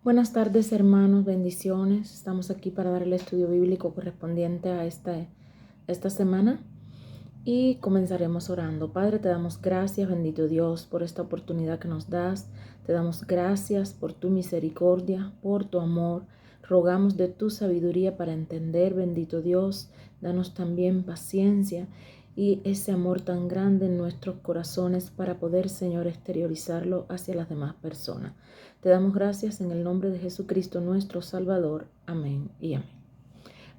Buenas tardes, hermanos, bendiciones. Estamos aquí para dar el estudio bíblico correspondiente a esta semana y comenzaremos orando. Padre, te damos gracias, bendito Dios, por esta oportunidad que nos das. Te damos gracias por tu misericordia, por tu amor. Rogamos de tu sabiduría para entender, bendito Dios. Danos también paciencia y ese amor tan grande en nuestros corazones para poder, Señor, exteriorizarlo hacia las demás personas. Te damos gracias en el nombre de Jesucristo nuestro Salvador. Amén y amén.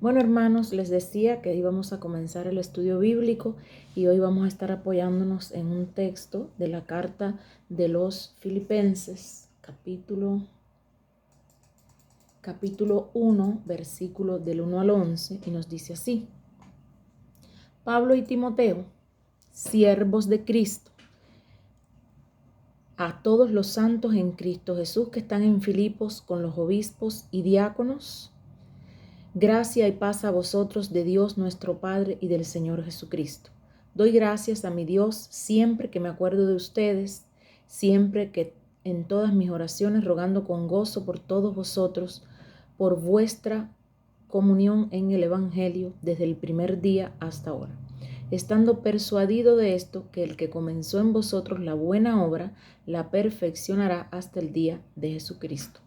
Bueno, hermanos, les decía que íbamos a comenzar el estudio bíblico y hoy vamos a estar apoyándonos en un texto de la carta de los Filipenses, capítulo 1, versículo del 1 al 11, y nos dice así: Pablo y Timoteo, siervos de Cristo, a todos los santos en Cristo Jesús que están en Filipos con los obispos y diáconos, gracia y paz a vosotros de Dios nuestro Padre y del Señor Jesucristo. Doy gracias a mi Dios siempre que me acuerdo de ustedes, siempre que en todas mis oraciones rogando con gozo por todos vosotros, por vuestra comunión en el Evangelio desde el primer día hasta ahora, estando persuadido de esto, que el que comenzó en vosotros la buena obra, la perfeccionará hasta el día de Jesucristo.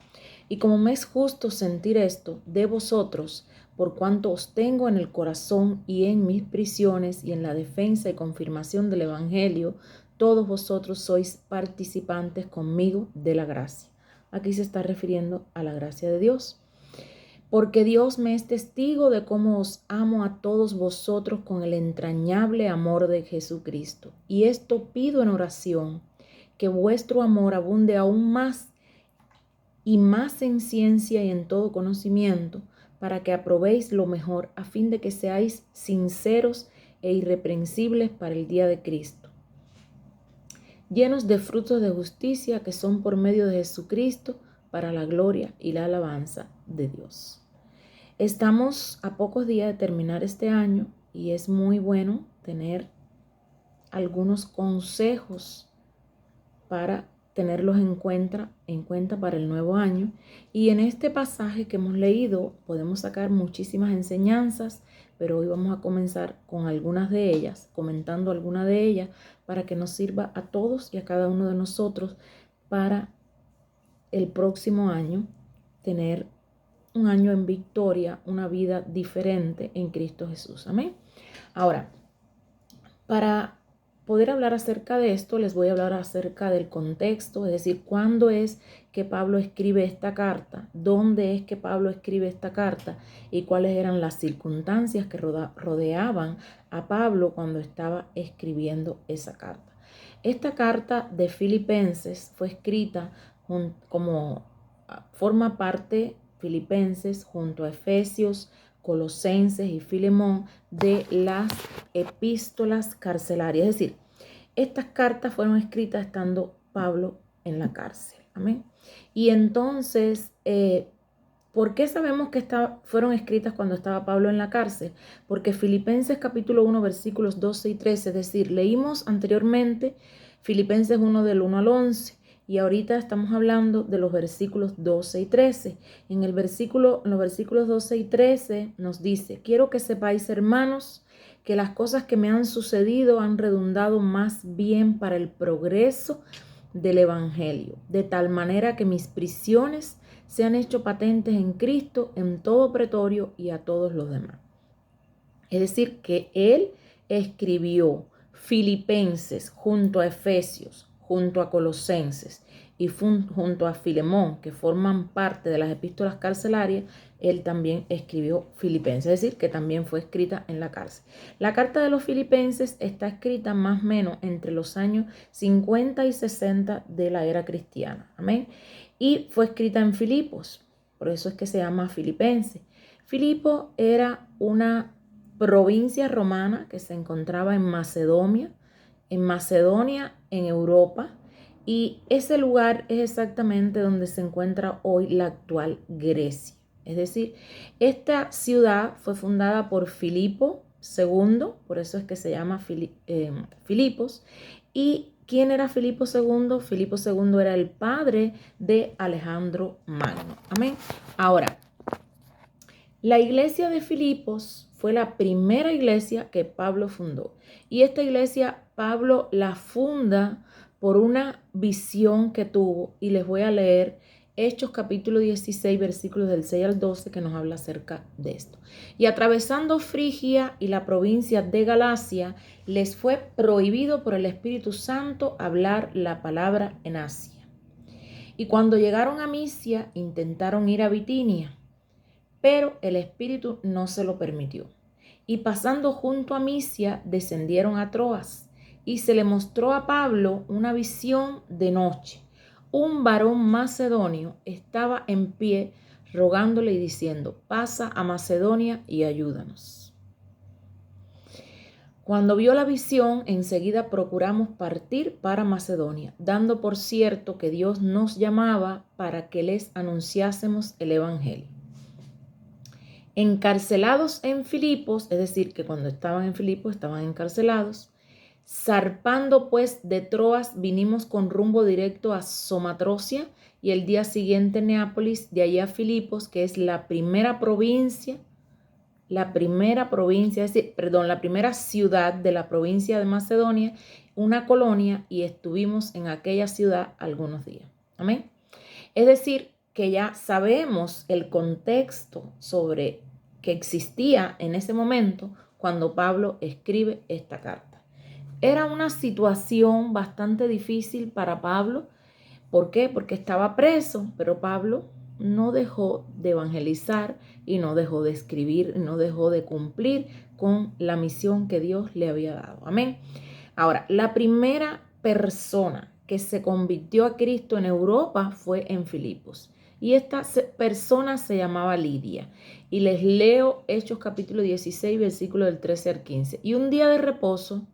Y como me es justo sentir esto de vosotros, por cuanto os tengo en el corazón y en mis prisiones y en la defensa y confirmación del Evangelio, todos vosotros sois participantes conmigo de la gracia. Aquí se está refiriendo a la gracia de Dios. Porque Dios me es testigo de cómo os amo a todos vosotros con el entrañable amor de Jesucristo. Y esto pido en oración, que vuestro amor abunde aún más y más en ciencia y en todo conocimiento, para que aprobéis lo mejor, a fin de que seáis sinceros e irreprensibles para el día de Cristo, llenos de frutos de justicia que son por medio de Jesucristo, para la gloria y la alabanza de Dios. Estamos a pocos días de terminar este año y es muy bueno tener algunos consejos para tenerlos en cuenta para el nuevo año. Y en este pasaje que hemos leído podemos sacar muchísimas enseñanzas, pero hoy vamos a comenzar con algunas de ellas, comentando algunas de ellas, para que nos sirva a todos y a cada uno de nosotros para el próximo año tener un año en victoria, una vida diferente en Cristo Jesús. Amén. Ahora, para poder hablar acerca de esto, les voy a hablar acerca del contexto, es decir, cuándo es que Pablo escribe esta carta, dónde es que Pablo escribe esta carta y cuáles eran las circunstancias que rodeaban a Pablo cuando estaba escribiendo esa carta. Esta carta de Filipenses fue escrita como forma parte Filipenses junto a Efesios, Colosenses y Filemón de las epístolas carcelarias. Es decir, estas cartas fueron escritas estando Pablo en la cárcel. Amén. Y entonces, ¿por qué sabemos que fueron escritas cuando estaba Pablo en la cárcel? Porque Filipenses capítulo 1 versículos 12 y 13, es decir, leímos anteriormente Filipenses 1 del 1 al 11. Y ahorita estamos hablando de los versículos 12 y 13. En los versículos 12 y 13 nos dice: quiero que sepáis, hermanos, que las cosas que me han sucedido han redundado más bien para el progreso del Evangelio, de tal manera que mis prisiones se han hecho patentes en Cristo en todo pretorio y a todos los demás. Es decir, que él escribió Filipenses junto a Efesios, junto a Colosenses y junto a Filemón, que forman parte de las epístolas carcelarias. Él también escribió Filipenses, es decir, que también fue escrita en la cárcel. La carta de los Filipenses está escrita más o menos entre los años 50 y 60 de la era cristiana. Amén. Y fue escrita en Filipos, por eso es que se llama Filipenses. Filipo era una provincia romana que se encontraba en Macedonia, en Europa, y ese lugar es exactamente donde se encuentra hoy la actual Grecia. Es decir, esta ciudad fue fundada por Filipo II, por eso es que se llama Filipos, y ¿Quién era Filipo II? Filipo II era el padre de Alejandro Magno. Amén. Ahora, la iglesia de Filipos fue la primera iglesia que Pablo fundó. Y esta iglesia Pablo la funda por una visión que tuvo. Y les voy a leer Hechos capítulo 16, versículos del 6 al 12, que nos habla acerca de esto. Y atravesando Frigia y la provincia de Galacia, les fue prohibido por el Espíritu Santo hablar la palabra en Asia. Y cuando llegaron a Misia, intentaron ir a Bitinia, pero el Espíritu no se lo permitió. Y pasando junto a Misia, descendieron a Troas, y se le mostró a Pablo una visión de noche. Un varón macedonio estaba en pie, rogándole y diciendo: pasa a Macedonia y ayúdanos. Cuando vio la visión, enseguida procuramos partir para Macedonia, dando por cierto que Dios nos llamaba para que les anunciásemos el evangelio. Encarcelados en Filipos, es decir, que cuando estaban en Filipos estaban encarcelados. Zarpando pues de Troas, vinimos con rumbo directo a Somatrocia y el día siguiente Neápolis, de allá a Filipos, que es la primera ciudad de la provincia de Macedonia, una colonia, y estuvimos en aquella ciudad algunos días. Amén. Es decir, que ya sabemos el contexto sobre que existía en ese momento cuando Pablo escribe esta carta. Era una situación bastante difícil para Pablo. ¿Por qué? Porque estaba preso, pero Pablo no dejó de evangelizar y no dejó de escribir, no dejó de cumplir con la misión que Dios le había dado. Amén. Ahora, la primera persona que se convirtió a Cristo en Europa fue en Filipos. Y esta persona se llamaba Lidia. Y les leo Hechos capítulo 16, versículo del 13 al 15. Y un día de reposo,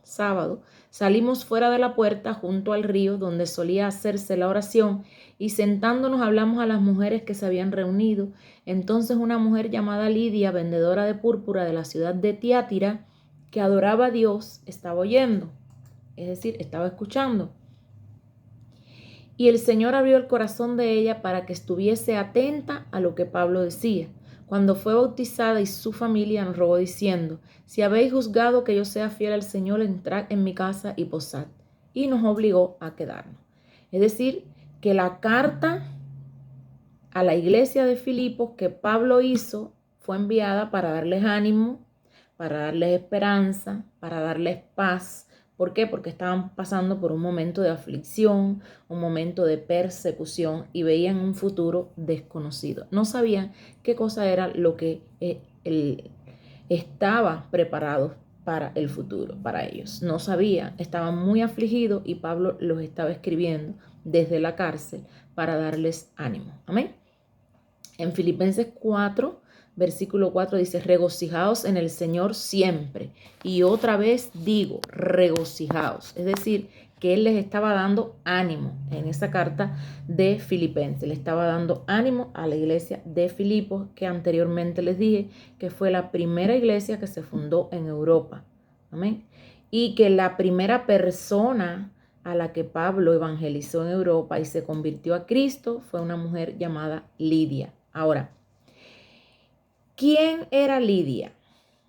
sábado, salimos fuera de la puerta junto al río donde solía hacerse la oración, y sentándonos hablamos a las mujeres que se habían reunido. Entonces una mujer llamada Lidia, vendedora de púrpura de la ciudad de Tiatira, que adoraba a Dios, estaba oyendo, es decir, estaba escuchando. Y el Señor abrió el corazón de ella para que estuviese atenta a lo que Pablo decía. Cuando fue bautizada y su familia nos rogó diciendo: si habéis juzgado que yo sea fiel al Señor, entrad en mi casa y posad. Y nos obligó a quedarnos. Es decir, que la carta a la iglesia de Filipos que Pablo hizo fue enviada para darles ánimo, para darles esperanza, para darles paz. ¿Por qué? Porque estaban pasando por un momento de aflicción, un momento de persecución, y veían un futuro desconocido. No sabían qué cosa era lo que estaba preparado para el futuro, para ellos. No sabían, estaban muy afligidos, y Pablo los estaba escribiendo desde la cárcel para darles ánimo. Amén. En Filipenses 4, versículo 4 dice: regocijaos en el Señor siempre. Y otra vez digo, regocijaos. Es decir, que él les estaba dando ánimo en esa carta de Filipenses. Le estaba dando ánimo a la iglesia de Filipos, que anteriormente les dije que fue la primera iglesia que se fundó en Europa. Amén. Y que la primera persona a la que Pablo evangelizó en Europa y se convirtió a Cristo fue una mujer llamada Lidia. Ahora, ¿quién era Lidia?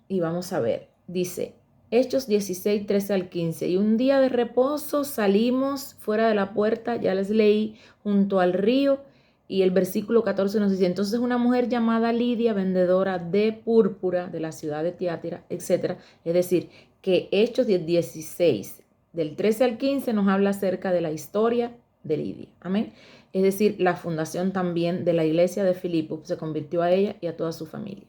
Y vamos a ver, dice Hechos 16, 13 al 15. Y un día de reposo salimos fuera de la puerta, ya les leí, junto al río. Y el versículo 14 nos dice: entonces una mujer llamada Lidia, vendedora de púrpura de la ciudad de Tiatira, etc. Es decir, que Hechos 16, del 13 al 15, nos habla acerca de la historia de Lidia. Amén. Es decir, la fundación también de la iglesia de Filipos se convirtió a ella y a toda su familia.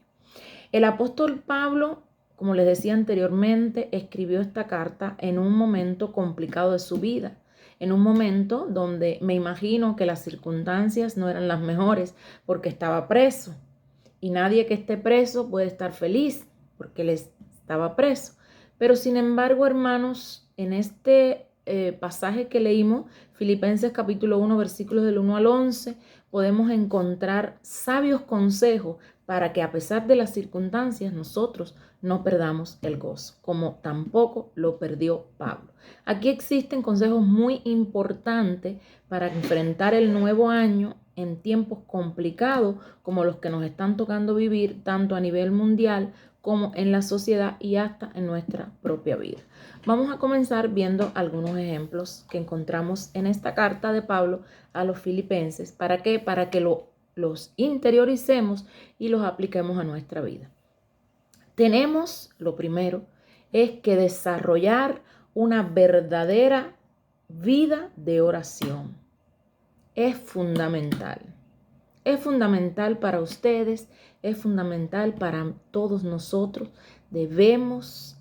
El apóstol Pablo, como les decía anteriormente, escribió esta carta en un momento complicado de su vida, en un momento donde me imagino que las circunstancias no eran las mejores, porque estaba preso, y nadie que esté preso puede estar feliz porque él estaba preso. Pero sin embargo, hermanos, en este pasaje que leímos, Filipenses capítulo 1, versículos del 1 al 11, podemos encontrar sabios consejos para que a pesar de las circunstancias nosotros no perdamos el gozo, como tampoco lo perdió Pablo. Aquí existen consejos muy importantes para enfrentar el nuevo año en tiempos complicados como los que nos están tocando vivir tanto a nivel mundial como en la sociedad y hasta en nuestra propia vida. Vamos a comenzar viendo algunos ejemplos que encontramos en esta carta de Pablo a los filipenses. ¿Para qué? Para que los interioricemos y los apliquemos a nuestra vida. Tenemos, lo primero, es que desarrollar una verdadera vida de oración. Es fundamental. Es fundamental para ustedes, es fundamental para todos nosotros. Debemos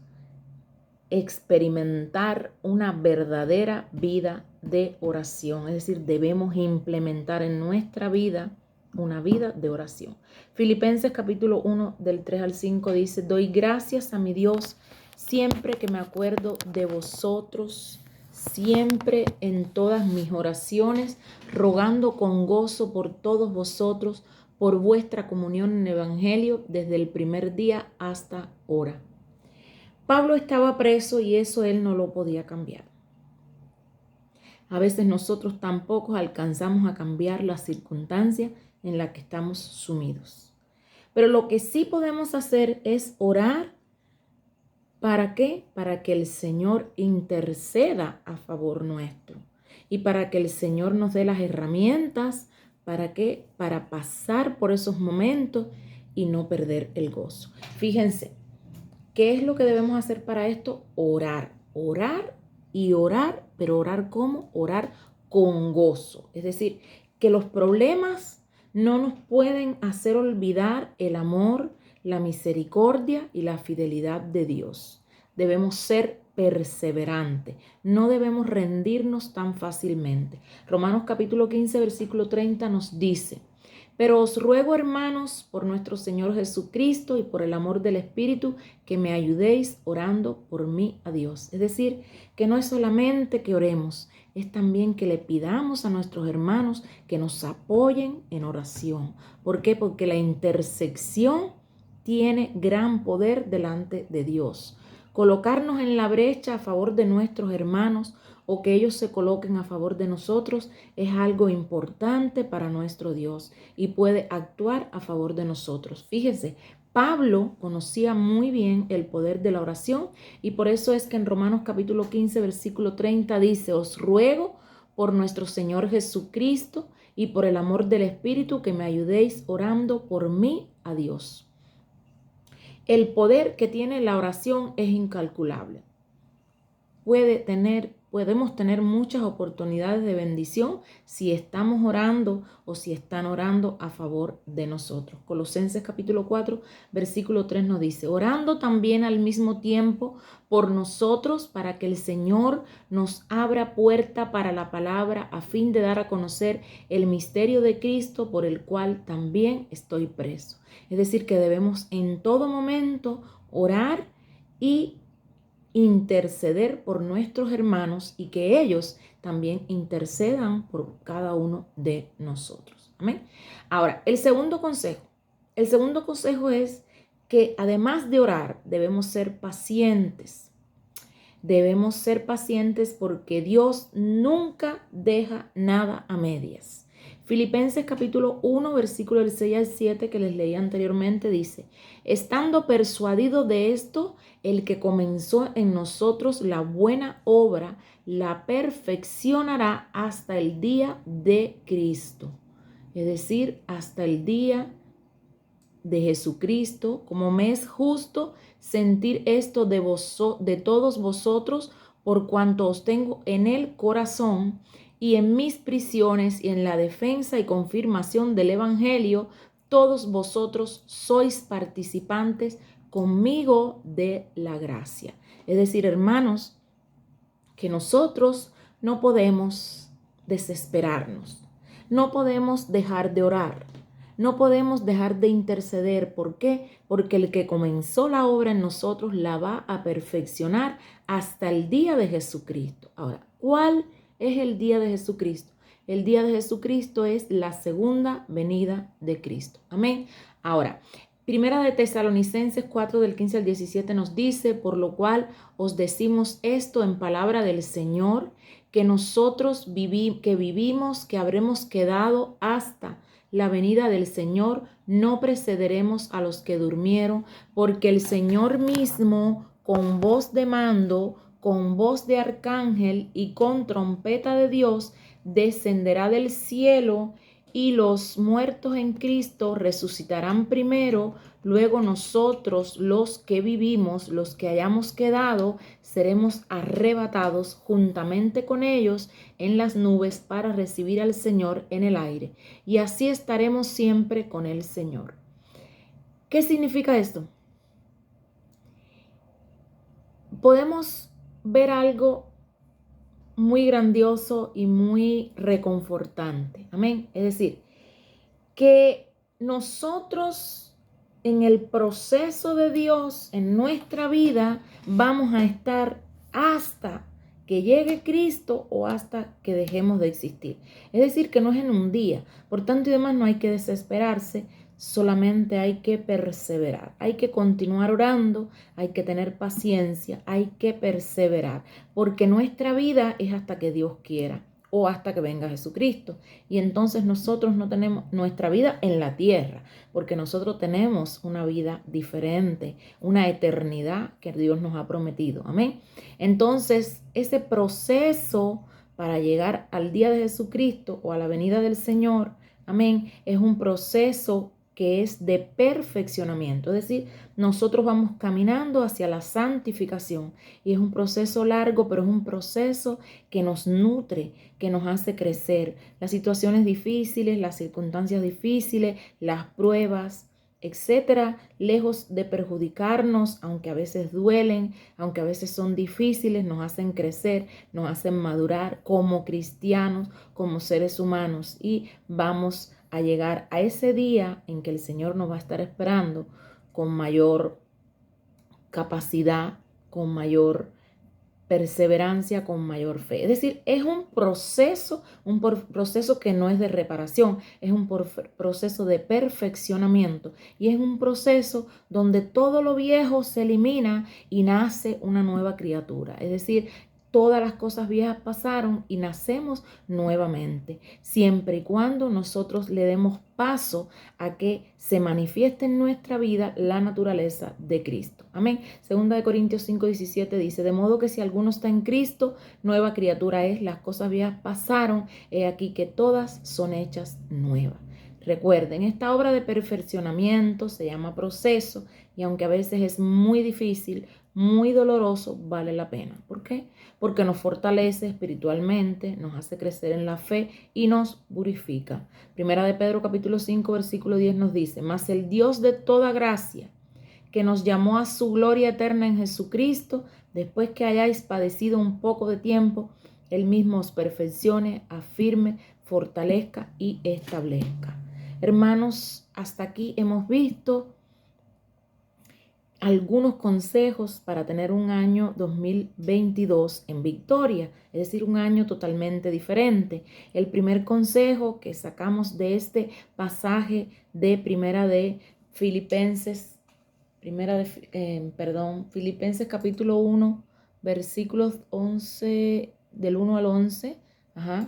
experimentar una verdadera vida de oración. Es decir, debemos implementar en nuestra vida una vida de oración. Filipenses capítulo 1 del 3 al 5 dice: doy gracias a mi Dios siempre que me acuerdo de vosotros, siempre en todas mis oraciones, rogando con gozo por todos vosotros, por vuestra comunión en el Evangelio desde el primer día hasta ahora. Pablo estaba preso y eso él no lo podía cambiar. A veces nosotros tampoco alcanzamos a cambiar las circunstancias en las que estamos sumidos. Pero lo que sí podemos hacer es orar. ¿Para qué? Para que el Señor interceda a favor nuestro y para que el Señor nos dé las herramientas. ¿Para qué? Para pasar por esos momentos y no perder el gozo. Fíjense, ¿qué es lo que debemos hacer para esto? Orar, orar y orar, pero orar ¿cómo? Orar con gozo. Es decir, que los problemas no nos pueden hacer olvidar el amor, la misericordia y la fidelidad de Dios. Debemos ser perseverantes, no debemos rendirnos tan fácilmente. Romanos capítulo 15, versículo 30 nos dice: pero os ruego, hermanos, por nuestro Señor Jesucristo y por el amor del Espíritu, que me ayudéis orando por mí a Dios. Es decir, que no es solamente que oremos, es también que le pidamos a nuestros hermanos que nos apoyen en oración. ¿Por qué? Porque la intersección tiene gran poder delante de Dios. Colocarnos en la brecha a favor de nuestros hermanos o que ellos se coloquen a favor de nosotros es algo importante para nuestro Dios y puede actuar a favor de nosotros. Fíjense, Pablo conocía muy bien el poder de la oración y por eso es que en Romanos capítulo 15, versículo 30 dice: os ruego por nuestro Señor Jesucristo y por el amor del Espíritu que me ayudéis orando por mí a Dios. El poder que tiene la oración es incalculable. Podemos tener muchas oportunidades de bendición si estamos orando o si están orando a favor de nosotros. Colosenses capítulo 4, versículo 3 nos dice: orando también al mismo tiempo por nosotros para que el Señor nos abra puerta para la palabra a fin de dar a conocer el misterio de Cristo, por el cual también estoy preso. Es decir, que debemos en todo momento orar y interceder por nuestros hermanos y que ellos también intercedan por cada uno de nosotros. Amén. Ahora, el segundo consejo es que además de orar, debemos ser pacientes. Debemos ser pacientes porque Dios nunca deja nada a medias. Filipenses capítulo 1, versículo del 6 al 7 que les leí anteriormente dice: estando persuadido de esto, el que comenzó en nosotros la buena obra, la perfeccionará hasta el día de Cristo. Es decir, hasta el día de Jesucristo. Como me es justo sentir esto de todos vosotros, por cuanto os tengo en el corazón y en mis prisiones y en la defensa y confirmación del Evangelio, todos vosotros sois participantes conmigo de la gracia. Es decir, hermanos, que nosotros no podemos desesperarnos, no podemos dejar de orar, no podemos dejar de interceder. ¿Por qué? Porque el que comenzó la obra en nosotros la va a perfeccionar hasta el día de Jesucristo. Ahora, ¿cuál es el día de Jesucristo? El día de Jesucristo es la segunda venida de Cristo. Amén. Ahora, Primera de Tesalonicenses 4 del 15 al 17 nos dice, por lo cual os decimos esto en palabra del Señor, que nosotros que vivimos, que habremos quedado hasta la venida del Señor, no precederemos a los que durmieron, porque el Señor mismo, con voz de mando, con voz de arcángel y con trompeta de Dios, descenderá del cielo, y los muertos en Cristo resucitarán primero. Luego nosotros, los que vivimos, los que hayamos quedado, seremos arrebatados juntamente con ellos en las nubes para recibir al Señor en el aire. Y así estaremos siempre con el Señor. ¿Qué significa esto? Podemos ver algo muy grandioso y muy reconfortante. Amén. Es decir, que nosotros en el proceso de Dios, en nuestra vida, vamos a estar hasta que llegue Cristo o hasta que dejemos de existir. Es decir, que no es en un día. Por tanto y demás, no hay que desesperarse, solamente hay que perseverar. Hay que continuar orando, hay que tener paciencia, hay que perseverar, porque nuestra vida es hasta que Dios quiera o hasta que venga Jesucristo. Y entonces nosotros no tenemos nuestra vida en la tierra, porque nosotros tenemos una vida diferente, una eternidad que Dios nos ha prometido. Amén. Entonces, ese proceso para llegar al día de Jesucristo o a la venida del Señor, amén, es un proceso que es de perfeccionamiento, es decir, nosotros vamos caminando hacia la santificación y es un proceso largo, pero es un proceso que nos nutre, que nos hace crecer. Las situaciones difíciles, las circunstancias difíciles, las pruebas, etcétera, lejos de perjudicarnos, aunque a veces duelen, aunque a veces son difíciles, nos hacen crecer, nos hacen madurar como cristianos, como seres humanos y vamos a llegar a ese día en que el Señor nos va a estar esperando con mayor capacidad, con mayor perseverancia, con mayor fe. Es decir, es un proceso que no es de reparación, es un proceso de perfeccionamiento y es un proceso donde todo lo viejo se elimina y nace una nueva criatura. Es decir, todas las cosas viejas pasaron y nacemos nuevamente, siempre y cuando nosotros le demos paso a que se manifieste en nuestra vida la naturaleza de Cristo. Amén. Segunda de Corintios 5:17 dice, de modo que si alguno está en Cristo, nueva criatura es, las cosas viejas pasaron, he aquí que todas son hechas nuevas. Recuerden, esta obra de perfeccionamiento se llama proceso y aunque a veces es muy difícil, muy doloroso, vale la pena. ¿Por qué? Porque nos fortalece espiritualmente, nos hace crecer en la fe y nos purifica. Primera de Pedro capítulo 5 versículo 10 nos dice, mas el Dios de toda gracia, que nos llamó a su gloria eterna en Jesucristo, después que hayáis padecido un poco de tiempo, Él mismo os perfeccione, afirme, fortalezca y establezca. Hermanos, hasta aquí hemos visto algunos consejos para tener un año 2022 en victoria, es decir, un año totalmente diferente. El primer consejo que sacamos de este pasaje de Filipenses capítulo 1, versículos 11, del 1 al 11.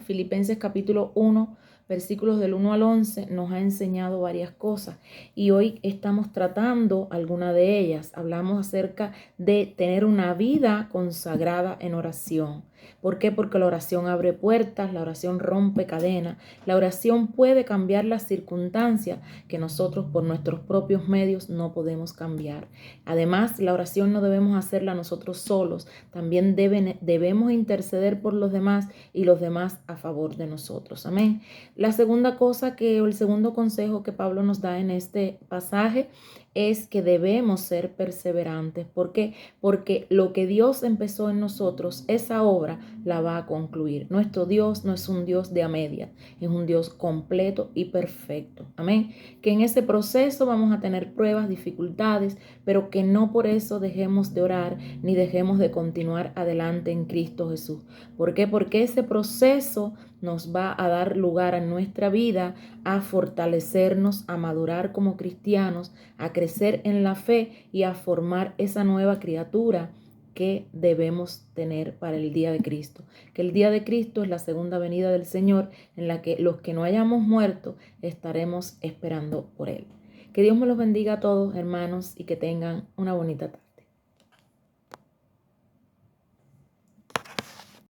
Filipenses capítulo 1, versículos del 1 al 11 nos ha enseñado varias cosas y hoy estamos tratando alguna de ellas. Hablamos acerca de tener una vida consagrada en oración. ¿Por qué? Porque la oración abre puertas, la oración rompe cadenas, la oración puede cambiar las circunstancias que nosotros por nuestros propios medios no podemos cambiar. Además, la oración no debemos hacerla nosotros solos, también debemos interceder por los demás y los demás a favor de nosotros. Amén. La segunda cosa el segundo consejo que Pablo nos da en este pasaje es que debemos ser perseverantes. ¿Por qué? Porque lo que Dios empezó en nosotros, esa obra la va a concluir. Nuestro Dios no es un Dios de a medias, es un Dios completo y perfecto. Amén. Que en ese proceso vamos a tener pruebas, dificultades, pero que no por eso dejemos de orar ni dejemos de continuar adelante en Cristo Jesús. ¿Por qué? Porque ese proceso nos va a dar lugar en nuestra vida a fortalecernos, a madurar como cristianos, a crecer en la fe y a formar esa nueva criatura que debemos tener para el día de Cristo. Que el día de Cristo es la segunda venida del Señor, en la que los que no hayamos muerto estaremos esperando por Él. Que Dios me los bendiga a todos, hermanos, y que tengan una bonita tarde.